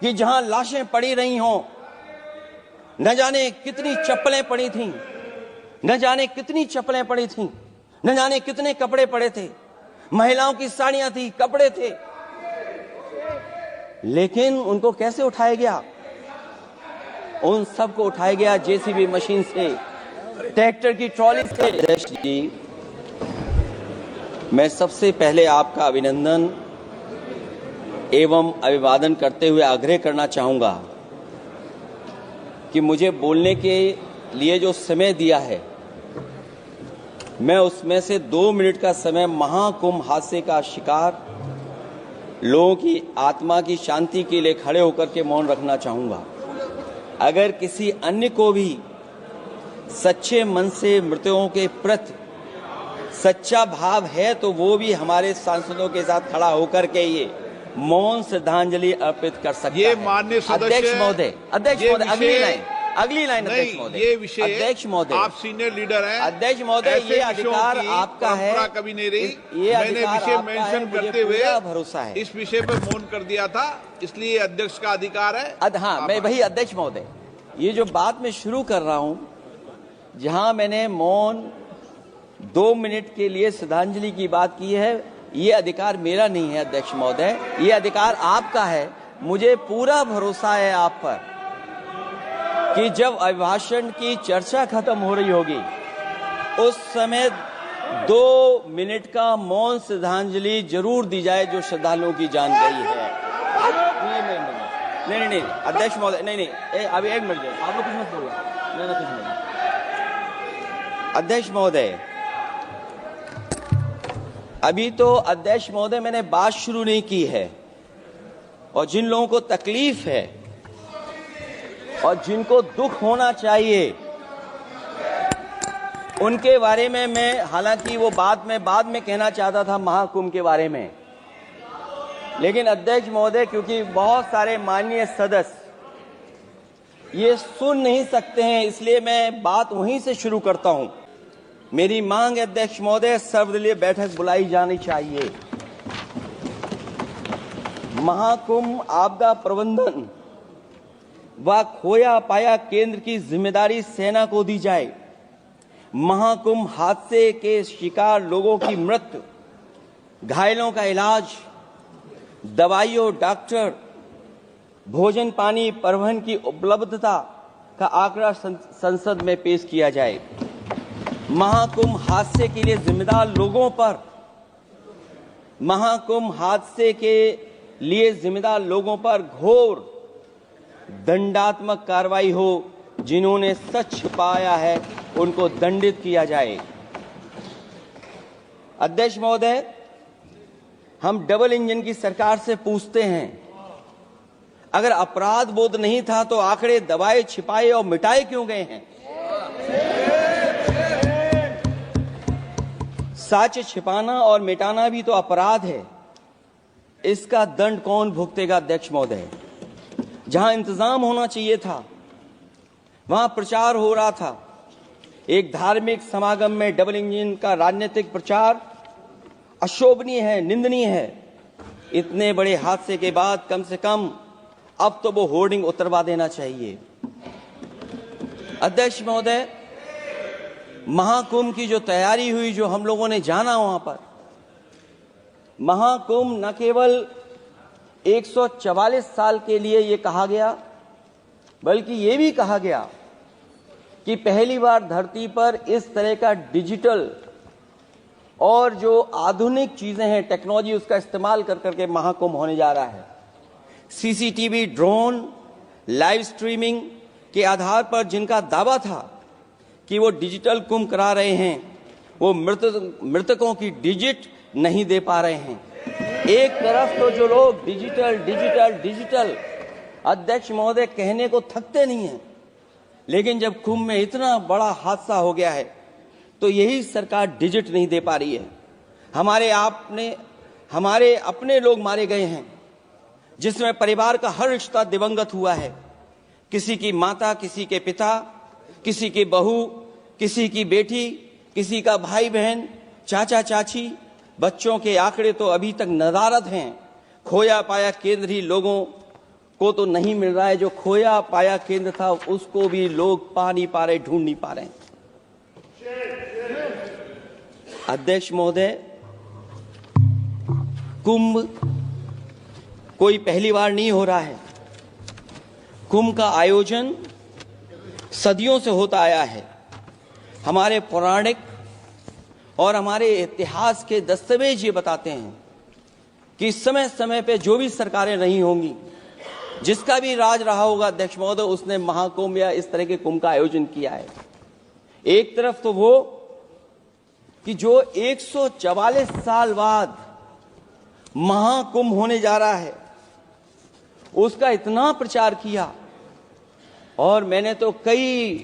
कि जहां लाशें पड़ी रही हों, न जाने कितनी चप्पलें पड़ी थीं, न जाने कितनी चप्पलें पड़ी थीं, न जाने कितने कपड़े पड़े थे, महिलाओं की साड़ियां थी, कपड़े थे, लेकिन उनको कैसे उठाया गया? उन सबको उठाया गया जेसीबी मशीन से, ट्रैक्टर की ट्रॉली से। अध्यक्ष जी, मैं सबसे पहले आपका अभिनंदन एवं अभिवादन करते हुए आग्रह करना चाहूंगा कि मुझे बोलने के लिए जो समय दिया है, मैं उसमें से 2 मिनट का समय महाकुंभ हादसे का शिकार लोगों की आत्मा की शांति के लिए खड़े होकर के मौन रखना चाहूंगा। अगर किसी अन्य को भी सच्चे मन से मृतकों के प्रति सच्चा भाव है तो वो भी हमारे सांसदों के साथ खड़ा होकर के ये मौन श्रद्धांजलि अर्पित कर सकता है। ये माननीय सदस्य अध्यक्ष महोदय, अगली लाइन अध्यक्ष महोदय, ये विषय अध्यक्ष महोदय, आप सीनियर लीडर हैं। अध्यक्ष महोदय, ये अधिकार आपका है, कभी नहीं रही। ये मैंने विषय मेंशन करते हुए भरोसा है इस विषय पर मौन कर दिया था, इसलिए अध्यक्ष का अधिकार है। हाँ, मैं वही अध्यक्ष महोदय, ये जो बात मैं शुरू कर रहा हूं, जहां मैंने मौन 2 मिनट के लिए श्रद्धांजलि की बात की है, ये अधिकार मेरा नहीं है अध्यक्ष महोदय, ये अधिकार आपका है। मुझे पूरा भरोसा है आप पर कि जब अभिभाषण की चर्चा खत्म हो रही होगी उस समय 2 मिनट का मौन श्रद्धांजलि जरूर दी जाए जो श्रद्धालुओं की जान गई है। नहीं अध्यक्ष महोदय, नहीं अभी 1 मिनट आप लोग कुछ मत बोलो, कुछ नहीं। अध्यक्ष महोदय, अभी तो अध्यक्ष महोदय मैंने बात शुरू नहीं की है, और जिन लोगों को तकलीफ है और जिनको दुख होना चाहिए उनके बारे में मैं, हालांकि वो बात मैं बाद में कहना चाहता था महाकुंभ के बारे में, लेकिन अध्यक्ष महोदय क्योंकि बहुत सारे माननीय सदस्य ये सुन नहीं सकते हैं, इसलिए मैं बात वहीं से शुरू करता हूं। मेरी मांग है अध्यक्ष महोदय, सर्वदलीय बैठक बुलाई जानी चाहिए। महाकुंभ आपदा प्रबंधन व खोया पाया केंद्र की जिम्मेदारी सेना को दी जाए। महाकुंभ हादसे के शिकार लोगों की मृत्यु, घायलों का इलाज, दवाइयों, डॉक्टर, भोजन पानी, परिवहन की उपलब्धता का आंकड़ा संसद में पेश किया जाए। महाकुंभ हादसे के लिए जिम्मेदार लोगों पर, महाकुंभ हादसे के लिए जिम्मेदार लोगों पर घोर दंडात्मक कार्रवाई हो। जिन्होंने सच छिपाया है उनको दंडित किया जाए। अध्यक्ष महोदय, हम डबल इंजन की सरकार से पूछते हैं, अगर अपराध बोध नहीं था तो आंकड़े दबाए, छिपाए और मिटाए क्यों गए हैं? सच छिपाना और मिटाना भी तो अपराध है। इसका दंड कौन भुगतेगा अध्यक्ष महोदय? जहां इंतजाम होना चाहिए था वहां प्रचार हो रहा था। एक धार्मिक समागम में डबल इंजन का राजनीतिक प्रचार अशोभनीय है, निंदनीय है। इतने बड़े हादसे के बाद कम से कम अब तो वो होर्डिंग उतरवा देना चाहिए। अध्यक्ष महोदय, महाकुंभ की जो तैयारी हुई, जो हम लोगों ने जाना वहां पर, महाकुंभ न केवल 144 साल के लिए ये कहा गया, बल्कि ये भी कहा गया कि पहली बार धरती पर इस तरह का डिजिटल और जो आधुनिक चीजें हैं, टेक्नोलॉजी, उसका इस्तेमाल कर करके महाकुंभ होने जा रहा है। सीसीटीवी, ड्रोन, लाइव स्ट्रीमिंग के आधार पर जिनका दावा था कि वो डिजिटल कुंभ करा रहे हैं, वो मृतकों की डिजिट नहीं दे पा रहे हैं। एक तरफ तो जो लोग डिजिटल डिजिटल डिजिटल अध्यक्ष महोदय कहने को थकते नहीं हैं, लेकिन जब कुंभ में इतना बड़ा हादसा हो गया है तो यही सरकार डिजिट नहीं दे पा रही है। हमारे अपने लोग मारे गए हैं, जिसमें परिवार का हर रिश्ता दिवंगत हुआ है। किसी की माता, किसी के पिता, किसी की बहू, किसी की बेटी, किसी का भाई बहन, चाचा चाची, बच्चों के आंकड़े तो अभी तक नदारद हैं। खोया पाया केंद्र ही लोगों को तो नहीं मिल रहा है, जो खोया पाया केंद्र था उसको भी लोग पा नहीं पा रहे, ढूंढ नहीं पा रहे। अध्यक्ष महोदय, कुंभ कोई पहली बार नहीं हो रहा है। कुंभ का आयोजन सदियों से होता आया है। हमारे पौराणिक और हमारे इतिहास के दस्तावेज ये बताते हैं कि समय समय पे जो भी सरकारें रही होंगी, जिसका भी राज रहा होगा अध्यक्ष महोदय, उसने महाकुंभ या इस तरह के कुंभ का आयोजन किया है। एक तरफ तो वो कि जो 144 साल बाद महाकुंभ होने जा रहा है, उसका इतना प्रचार किया, और मैंने तो कई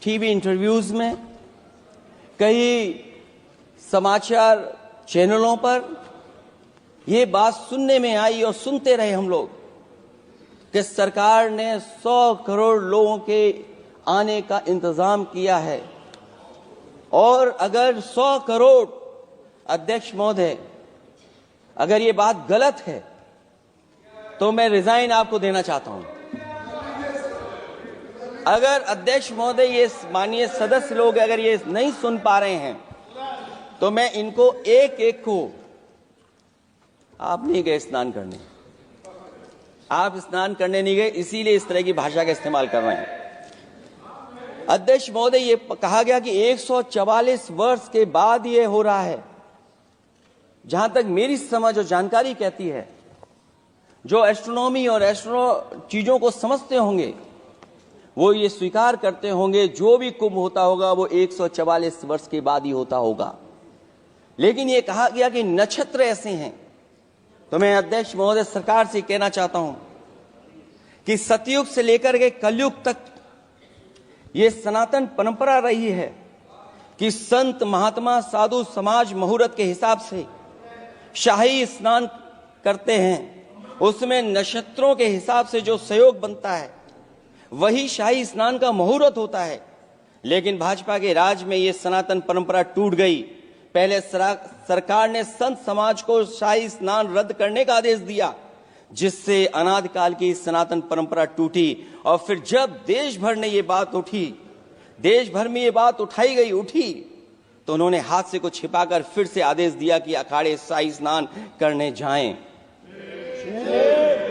टीवी इंटरव्यूज में, कई समाचार चैनलों पर ये बात सुनने में आई और सुनते रहे हम लोग कि सरकार ने 100 करोड़ लोगों के आने का इंतजाम किया है। और अगर 100 करोड़, अध्यक्ष महोदय, अगर ये बात गलत है तो मैं रिजाइन आपको देना चाहता हूं। अगर अध्यक्ष महोदय, ये माननीय सदस्य लोग अगर ये नहीं सुन पा रहे हैं तो मैं इनको एक एक को, आप नहीं गए स्नान करने, आप स्नान करने नहीं गए, इसीलिए इस तरह की भाषा का इस्तेमाल कर रहे हैं। अध्यक्ष महोदय, ये कहा गया कि 144 वर्ष के बाद ये हो रहा है। जहां तक मेरी समझ और जानकारी कहती है, जो एस्ट्रोनॉमी और एस्ट्रो चीजों को समझते होंगे वो ये स्वीकार करते होंगे, जो भी कुंभ होता होगा वो 144 वर्ष के बाद ही होता होगा। लेकिन ये कहा गया कि नक्षत्र ऐसे हैं, तो मैं अध्यक्ष महोदय सरकार से कहना चाहता हूं कि सतयुग से लेकर के कलयुग तक ये सनातन परंपरा रही है कि संत महात्मा साधु समाज मुहूर्त के हिसाब से शाही स्नान करते हैं। उसमें नक्षत्रों के हिसाब से जो सहयोग बनता है वही शाही स्नान का मुहूर्त होता है। लेकिन भाजपा के राज में ये सनातन परंपरा टूट गई। पहले सरकार ने संत समाज को शाही स्नान रद्द करने का आदेश दिया, जिससे अनादिकाल की सनातन परंपरा टूटी। और फिर जब देश भर में ये बात उठी, तो उन्होंने हादसे को छिपाकर फिर से आदेश दिया कि अखाड़े शाही स्नान करने जाएं।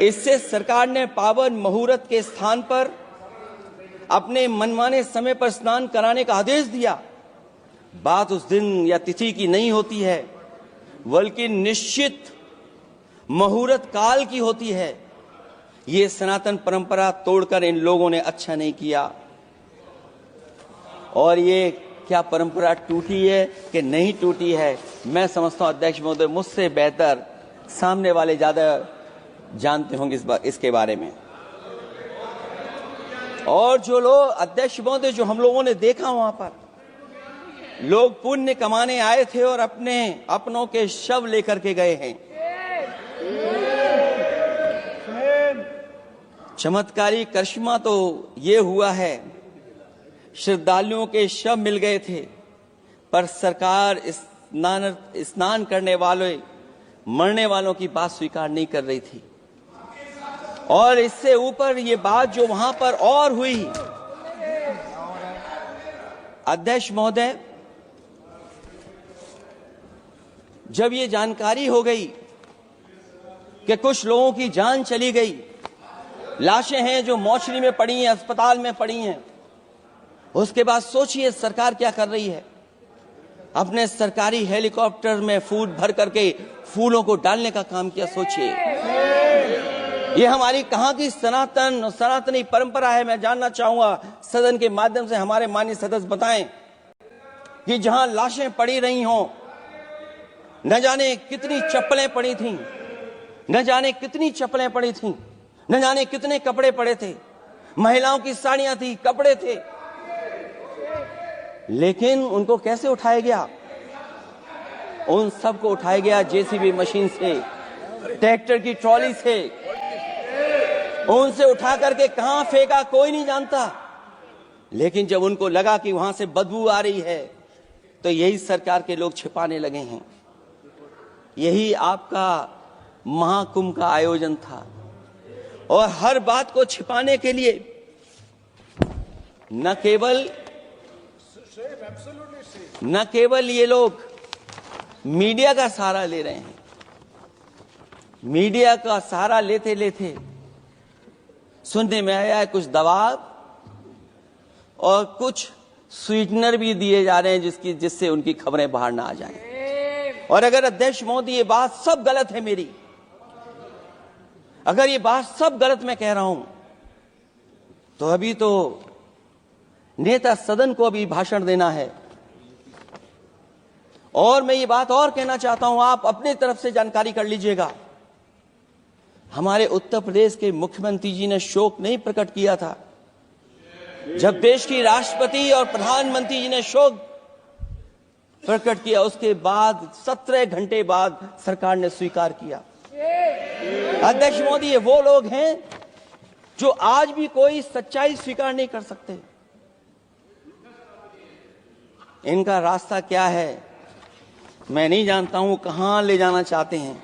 इससे सरकार ने पावन मुहूर्त के स्थान पर अपने मनमाने समय पर स्नान कराने का आदेश दिया। बात उस दिन या तिथि की नहीं होती है, बल्कि निश्चित मुहूर्त काल की होती है। ये सनातन परंपरा तोड़कर इन लोगों ने अच्छा नहीं किया। और ये क्या परंपरा टूटी है कि नहीं टूटी है, मैं समझता हूं अध्यक्ष महोदय मुझसे बेहतर सामने वाले ज्यादा जानते होंगे इसके बारे में। और जो लोग, अध्यक्ष महोदय, जो हम लोगों ने देखा वहां पर लोग पुण्य कमाने आए थे और अपनों के शव लेकर के गए हैं। चमत्कारी करिश्मा तो ये हुआ है, श्रद्धालुओं के शव मिल गए थे, पर सरकार स्नान करने वाले मरने वालों की बात स्वीकार नहीं कर रही थी। और इससे ऊपर ये बात जो वहां पर और हुई, अध्यक्ष महोदय, जब ये जानकारी हो गई कि कुछ लोगों की जान चली गई, लाशें हैं जो मोर्चरी में पड़ी हैं, अस्पताल में पड़ी हैं, उसके बाद सोचिए सरकार क्या कर रही है। अपने सरकारी हेलीकॉप्टर में फूल भर करके फूलों को डालने का काम किया। सोचिए ये हमारी कहां की सनातनी परंपरा है। मैं जानना चाहूंगा सदन के माध्यम से हमारे माननीय सदस्य बताएं कि जहां लाशें पड़ी रही हों, न जाने कितनी चप्पलें पड़ी थीं, न जाने कितनी चप्पलें पड़ी थीं, न जाने कितने कपड़े पड़े थे, महिलाओं की साड़ियां थी, कपड़े थे, लेकिन उनको कैसे उठाया गया? उन सबको उठाया गया जेसीबी मशीन से, ट्रैक्टर की ट्रॉली से। उनसे उठा करके कहां फेंका कोई नहीं जानता, लेकिन जब उनको लगा कि वहां से बदबू आ रही है तो यही सरकार के लोग छिपाने लगे हैं। यही आपका महाकुंभ का आयोजन था। और हर बात को छिपाने के लिए न केवल ये लोग मीडिया का सहारा ले रहे हैं, मीडिया का सहारा लेते लेते सुनने में आया है कुछ दबाव और कुछ स्वीटनर भी दिए जा रहे हैं जिससे उनकी खबरें बाहर ना आ जाएं। और अगर अध्यक्ष महोदय ये बात सब गलत है मेरी, अगर ये बात सब गलत मैं कह रहा हूं, तो अभी तो नेता सदन को अभी भाषण देना है। और मैं ये बात और कहना चाहता हूं, आप अपने तरफ से जानकारी कर लीजिएगा। हमारे उत्तर प्रदेश के मुख्यमंत्री जी ने शोक नहीं प्रकट किया था। जब देश की राष्ट्रपति और प्रधानमंत्री जी ने शोक प्रकट किया, उसके बाद 17 घंटे बाद सरकार ने स्वीकार किया। अध्यक्ष मोदी, ये वो लोग हैं जो आज भी कोई सच्चाई स्वीकार नहीं कर सकते। इनका रास्ता क्या है मैं नहीं जानता हूं, कहां ले जाना चाहते हैं।